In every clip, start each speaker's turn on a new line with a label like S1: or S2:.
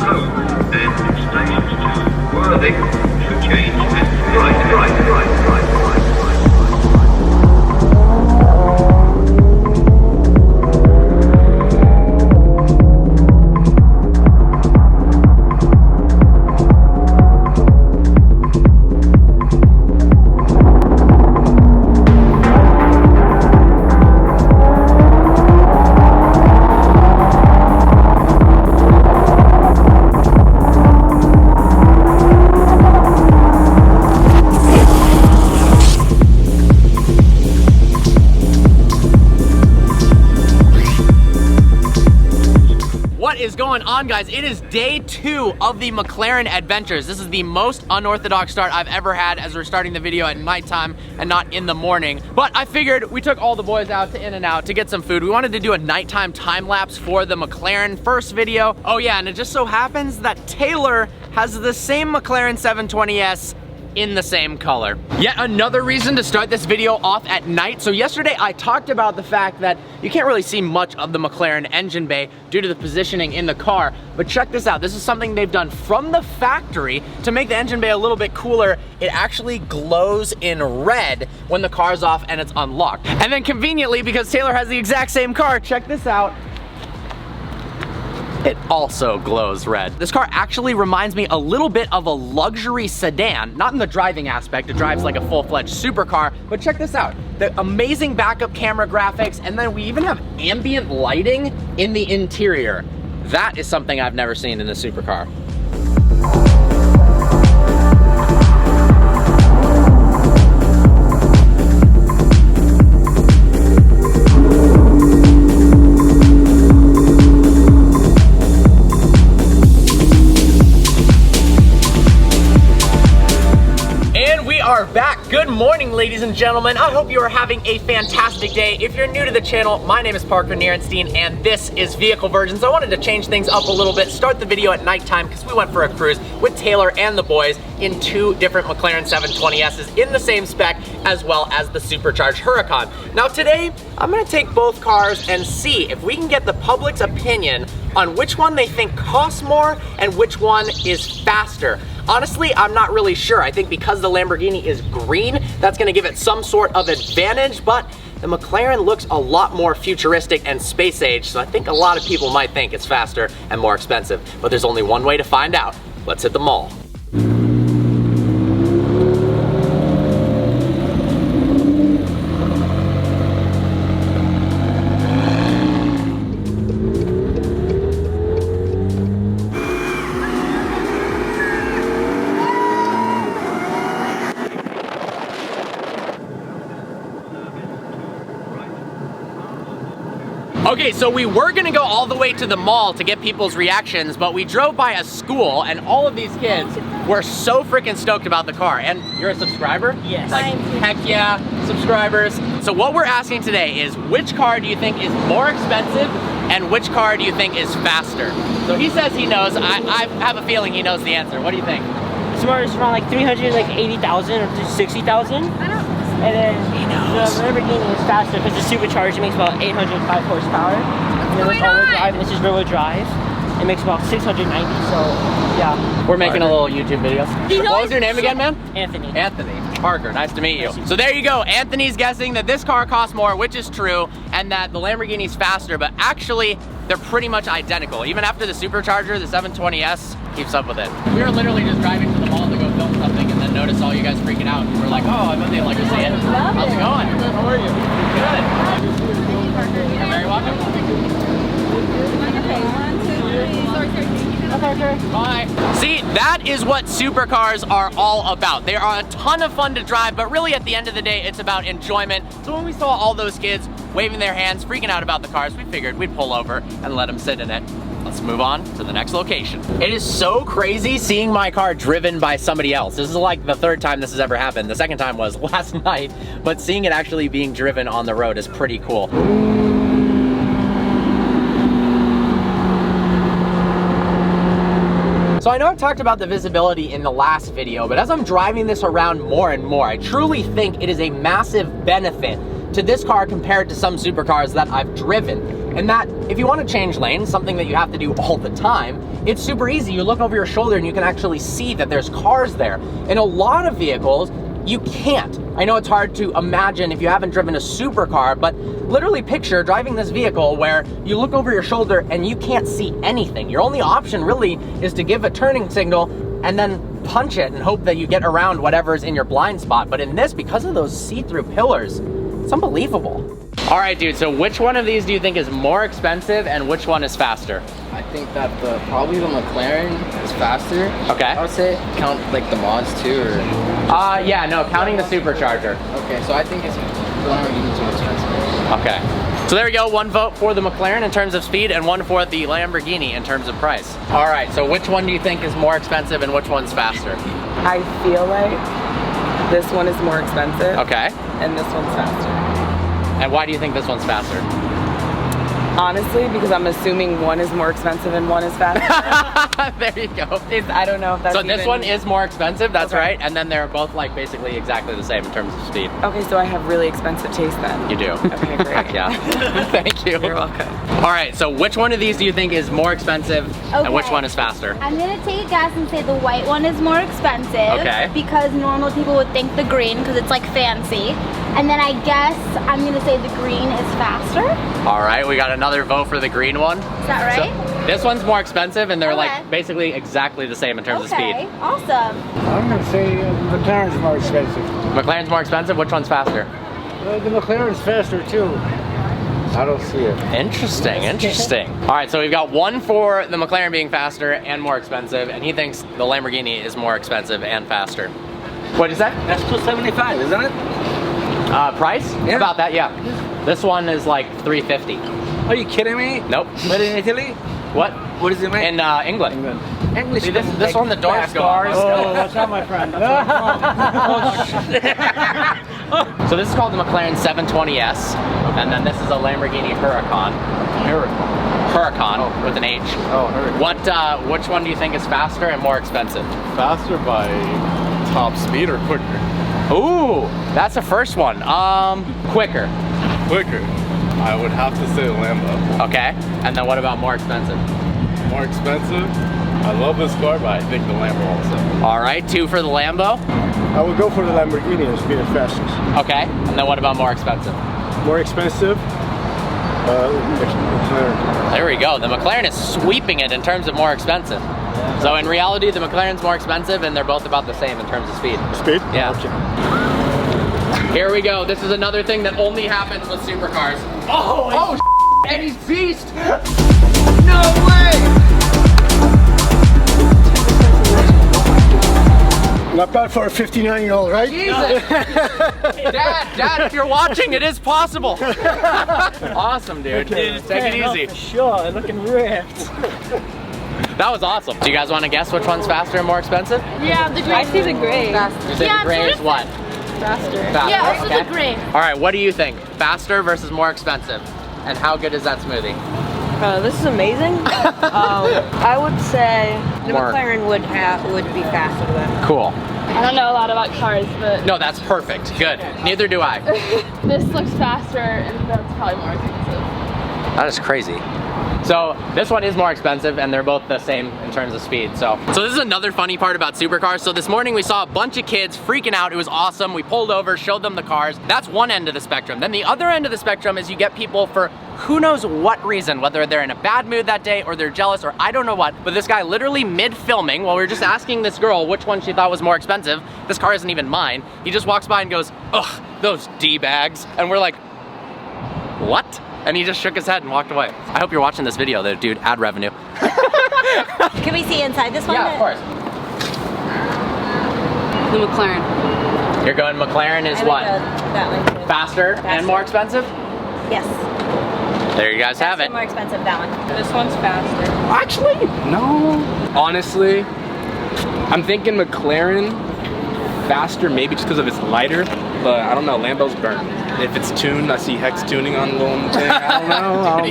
S1: and stations to Worthing to change and right.
S2: What is going on, guys? It is day 2 of the McLaren adventures. This is the most unorthodox start I've ever had, as we're starting the video at nighttime and not in the morning. But I figured we took all the boys out to In-N-Out to get some food. We wanted to do a nighttime time lapse for the McLaren first video. Oh yeah, and it just so happens that Taylor has the same McLaren 720S in the same color. Yet another reason to start this video off at night. So yesterday I talked about the fact that you can't really see much of the McLaren engine bay due to the positioning in the car, but check this out. This is something they've done from the factory to make the engine bay a little bit cooler. It actually glows in red when the car's off and it's unlocked. And then conveniently, because Taylor has the exact same car, check this out. It also glows red. This car actually reminds me a little bit of a luxury sedan, not in the driving aspect, it drives like a full-fledged supercar, but check this out. The amazing backup camera graphics, and then we even have ambient lighting in the interior. That is something I've never seen in a supercar. Back. Good morning, ladies and gentlemen. I hope you are having a fantastic day. If you're new to the channel, my name is Parker Nirenstein and this is Vehicle Virgins. I wanted to change things up a little bit, start the video at nighttime because we went for a cruise with Taylor and the boys in 2 different McLaren 720Ss in the same spec, as well as the supercharged Huracan. Now today, I'm gonna take both cars and see if we can get the public's opinion on which one they think costs more and which one is faster. Honestly, I'm not really sure. I think because the Lamborghini is green, that's gonna give it some sort of advantage, but the McLaren looks a lot more futuristic and space age, so I think a lot of people might think it's faster and more expensive. But there's only one way to find out. Let's hit the mall. Okay, so we were gonna go all the way to the mall to get people's reactions, but we drove by a school and all of these kids were so freaking stoked about the car. And you're a subscriber?
S3: Yes.
S2: Like, heck yeah, subscribers. So what we're asking today is, which car do you think is more expensive and which car do you think is faster? So he says he knows. I have a feeling he knows the answer. What do you think?
S3: It's around like 380,000 or 60,000. I don't. And then the Lamborghini is faster because the supercharger makes about 805 horsepower. And then it's all-wheel drive, and this is rear-wheel drive. It makes about 690, so yeah.
S2: We're making a little YouTube video. What was your name again, man?
S3: Anthony.
S2: Anthony. Parker, nice to meet you. So there you go. Anthony's guessing that this car costs more, which is true, and that the Lamborghini's faster, but actually, they're pretty much identical. Even after the supercharger, the 720S keeps up with it. We were literally just driving to the mall to go film something and then noticed all you guys freaking out. And we're like, oh, I bet they like to see it. How's it going? How are you? Good. You're very welcome. Bye. See, that is what supercars are all about. They are a ton of fun to drive, but really at the end of the day, it's about enjoyment. So when we saw all those kids waving their hands, freaking out about the cars, we figured we'd pull over and let them sit in it. Let's move on to the next location. It is so crazy seeing my car driven by somebody else. This is like the 3rd time this has ever happened. The 2nd time was last night, but seeing it actually being driven on the road is pretty cool. So I know I've talked about the visibility in the last video, but as I'm driving this around more and more, I truly think it is a massive benefit to this car compared to some supercars that I've driven. And that, if you want to change lanes, something that you have to do all the time, it's super easy. You look over your shoulder and you can actually see that there's cars there. In a lot of vehicles, you can't. I know it's hard to imagine if you haven't driven a supercar, but literally picture driving this vehicle where you look over your shoulder and you can't see anything. Your only option really is to give a turning signal and then punch it and hope that you get around whatever's in your blind spot. But in this, because of those see-through pillars, it's unbelievable. All right, dude, so which one of these do you think is more expensive and which one is faster?
S4: I think that probably the McLaren is faster.
S2: Okay.
S4: I would say count like the mods too, or?
S2: Yeah, no, counting the supercharger.
S4: Okay, so I think it's the Lamborghini too expensive.
S2: Okay. So there we go, one vote for the McLaren in terms of speed and one for the Lamborghini in terms of price. All right, so which one do you think is more expensive and which one's faster?
S5: I feel like this one is more expensive.
S2: Okay.
S5: And this one's faster.
S2: And why do you think this one's faster?
S5: Honestly, because I'm assuming one is more expensive and one is faster.
S2: There you go.
S5: I don't know if that's
S2: So this one is more expensive, that's
S5: Okay.
S2: right, and then they're both like basically exactly the same in terms of speed.
S5: Okay, so I have really expensive taste then.
S2: You do.
S5: Okay, great.
S2: Heck yeah. Thank you.
S5: You're welcome.
S2: All right, so which one of these do you think is more expensive and which
S6: Okay.
S2: one is faster?
S6: I'm gonna take a guess and say the white one is more expensive.
S2: Okay.
S6: Because normal people would think the green because it's like fancy. And then I guess I'm gonna say the green is faster.
S2: All right, we got another vote for the green one.
S6: Is that right?
S2: So this one's more expensive and they're
S6: Okay.
S2: like basically exactly the same in terms of
S6: Okay,
S2: speed.
S6: awesome.
S7: I'm going to say McLaren's more expensive.
S2: McLaren's more expensive, which one's faster?
S7: The McLaren's faster too. I don't see it.
S2: Interesting, interesting. All right, so we've got one for the McLaren being faster and more expensive, and he thinks the Lamborghini is more expensive and faster. What is that?
S7: That's 275, isn't it?
S2: Price?
S7: Yeah.
S2: About that, yeah. This one is like $350.
S7: Are you kidding me?
S2: Nope.
S7: Made in Italy?
S2: What?
S7: What is it made?
S2: In England.
S7: English.
S2: See, this one, the doors go up.
S7: Oh, watch out, my friend.
S2: So this is called the McLaren 720S, and then this is a Lamborghini Huracan. Huracan with an H.
S8: Oh, Huracan.
S2: Which one do you think is faster and more expensive?
S8: Faster by top speed or quicker?
S2: Ooh, that's the first one. Quicker.
S8: Quicker. I would have to say the Lambo.
S2: Okay, and then what about more expensive?
S8: More expensive? I love this car, but I think the Lambo also.
S2: All right, 2 for the Lambo.
S7: I would go for the Lamborghini as being fastest.
S2: Okay, and then what about more expensive?
S7: More expensive? McLaren.
S2: There we go. The McLaren is sweeping it in terms of more expensive. So in reality, the McLaren's more expensive and they're both about the same in terms of speed.
S7: Speed?
S2: Yeah.
S7: Okay.
S2: Here we go. This is another thing that only happens with supercars. Oh, and he's beast! No way!
S7: Not bad for a 59-year-old, right?
S2: Jesus! Dad, if you're watching, it is possible. Awesome, dude. Take it easy.
S3: Sure, looking ripped.
S2: That was awesome. Do you guys want to guess which one's faster and more expensive?
S6: Yeah, the gray.
S5: I see the gray.
S2: You say
S6: Yeah,
S2: the gray is what?
S5: Faster.
S2: Faster.
S6: Yeah, also
S2: okay.
S6: the gray.
S2: All right, what do you think? Faster versus more expensive? And how good is that smoothie?
S5: This is amazing. I would say the
S2: More.
S5: McLaren would be faster than.
S2: Cool.
S9: I don't know a lot about cars, but
S2: No, that's perfect. Good. Neither do I.
S9: this looks faster and that's probably more expensive.
S2: That is crazy. So this one is more expensive and they're both the same in terms of speed. So this is another funny part about supercars. So this morning we saw a bunch of kids freaking out. It was awesome. We pulled over, showed them the cars. That's one end of the spectrum. Then the other end of the spectrum is you get people for who knows what reason, whether they're in a bad mood that day or they're jealous or I don't know what, but this guy literally mid-filming, while we were just asking this girl which one she thought was more expensive, this car isn't even mine, he just walks by and goes, ugh, those D-bags. And we're like, what? And he just shook his head and walked away. I hope you're watching this video though, dude, ad revenue.
S6: Can we see inside this one?
S2: Yeah, of course.
S5: The McLaren.
S2: You're going McLaren is what?
S6: That one.
S2: Faster and more expensive?
S6: Yes.
S2: There you guys have it.
S6: More expensive, that one.
S5: This one's faster.
S4: Actually, no. Honestly, I'm thinking McLaren faster, maybe just because of it's lighter, but I don't know, Lambo's burnt.
S8: if it's tuned. I see hex tuning on the little thing. I don't know.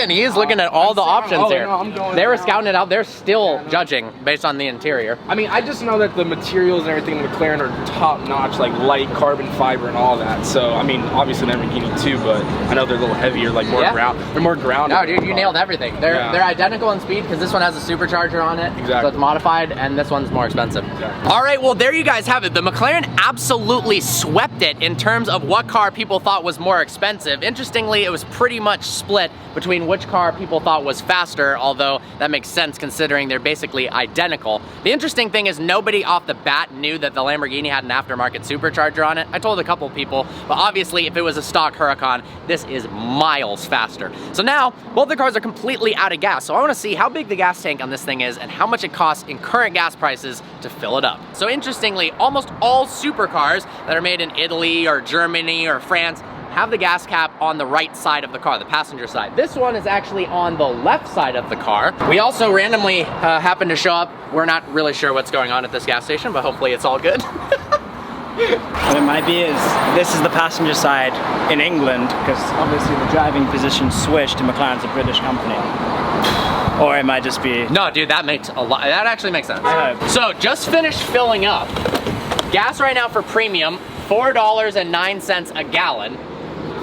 S2: He's looking at all the options here.
S8: No, I'm going
S2: They were
S8: around.
S2: scouting it out. They're still judging based on the interior.
S8: I mean, I just know that the materials and everything in the McLaren are top notch, like light carbon fiber and all that. So, I mean, obviously the Lamborghini too, but I know they're a little heavier, like more ground. They're more grounded.
S2: No, dude, you nailed everything. They're identical in speed because this one has a supercharger on it.
S8: Exactly.
S2: So it's modified, and this one's more expensive.
S8: Exactly.
S2: All right, well, there you guys have it. The McLaren absolutely swept it in terms of what car people thought was more expensive. Interestingly, it was pretty much split between which car people thought was faster, although that makes sense considering they're basically identical. The interesting thing is nobody off the bat knew that the Lamborghini had an aftermarket supercharger on it. I told a couple people, but obviously if it was a stock Huracan, this is miles faster. So now, both the cars are completely out of gas, so I wanna see how big the gas tank on this thing is and how much it costs in current gas prices to fill it up. So interestingly, almost all supercars that are made in Italy or Germany or France have the gas cap on the right side of the car, the passenger side. This one is actually on the left side of the car. We also randomly happened to show up. We're not really sure what's going on at this gas station, but hopefully it's all good.
S10: What it might be is this is the passenger side in England, because obviously the driving position switched to McLaren's a British company. Or it might just be...
S2: No, dude, that makes a lot. That actually makes sense.
S10: I hope.
S2: So just finished filling up. Gas right now for premium, $4.09 a gallon.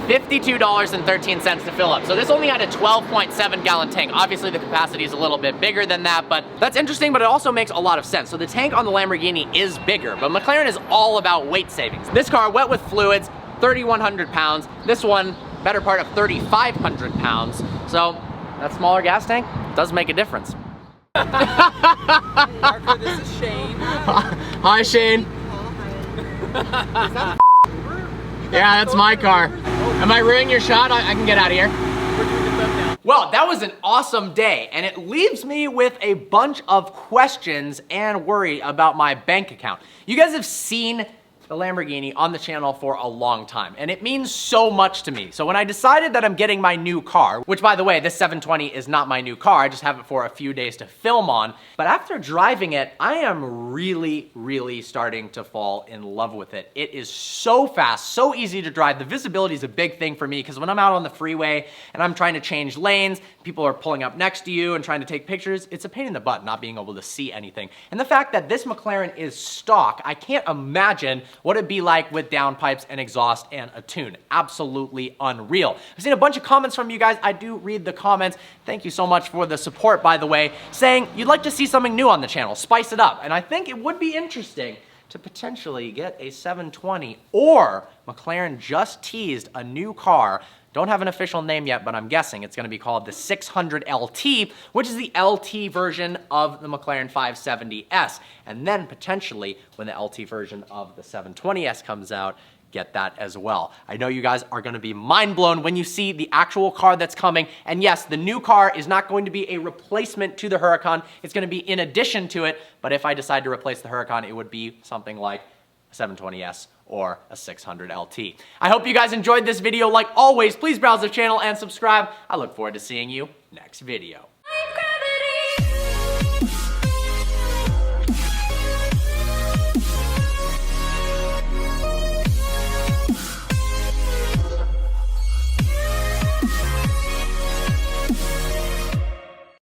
S2: $52.13 to fill up. So this only had a 12.7 gallon tank. Obviously the capacity is a little bit bigger than that, but that's interesting, but it also makes a lot of sense. So the tank on the Lamborghini is bigger, but McLaren is all about weight savings. This car, wet with fluids, 3,100 pounds. This one, better part of 3,500 pounds. So that smaller gas tank does make a difference.
S5: Parker, this is Shane.
S2: Hi, Shane. Yeah, that's my car. Am I ruining your shot? I can get out of here. Well, that was an awesome day, and it leaves me with a bunch of questions and worry about my bank account. You guys have seen the Lamborghini on the channel for a long time, and it means so much to me. So when I decided that I'm getting my new car, which by the way, this 720 is not my new car, I just have it for a few days to film on, but after driving it, I am really starting to fall in love with it. It is so fast, so easy to drive. The visibility is a big thing for me because when I'm out on the freeway and I'm trying to change lanes, people are pulling up next to you and trying to take pictures, it's a pain in the butt not being able to see anything. And the fact that this McLaren is stock, I can't imagine what it'd be like with downpipes and exhaust and a tune. Absolutely unreal. I've seen a bunch of comments from you guys. I do read the comments. Thank you so much for the support, by the way, saying you'd like to see something new on the channel, spice it up. And I think it would be interesting to potentially get a 720, or McLaren just teased a new car. Don't have an official name yet, but I'm guessing it's gonna be called the 600 LT, which is the LT version of the McLaren 570S. And then potentially, when the LT version of the 720S comes out, get that as well. I know you guys are gonna be mind blown when you see the actual car that's coming. And yes, the new car is not going to be a replacement to the Huracan. It's gonna be in addition to it. But if I decide to replace the Huracan, it would be something like a 720S or a 600 LT. I hope you guys enjoyed this video. Like always, please browse the channel and subscribe. I look forward to seeing you next video.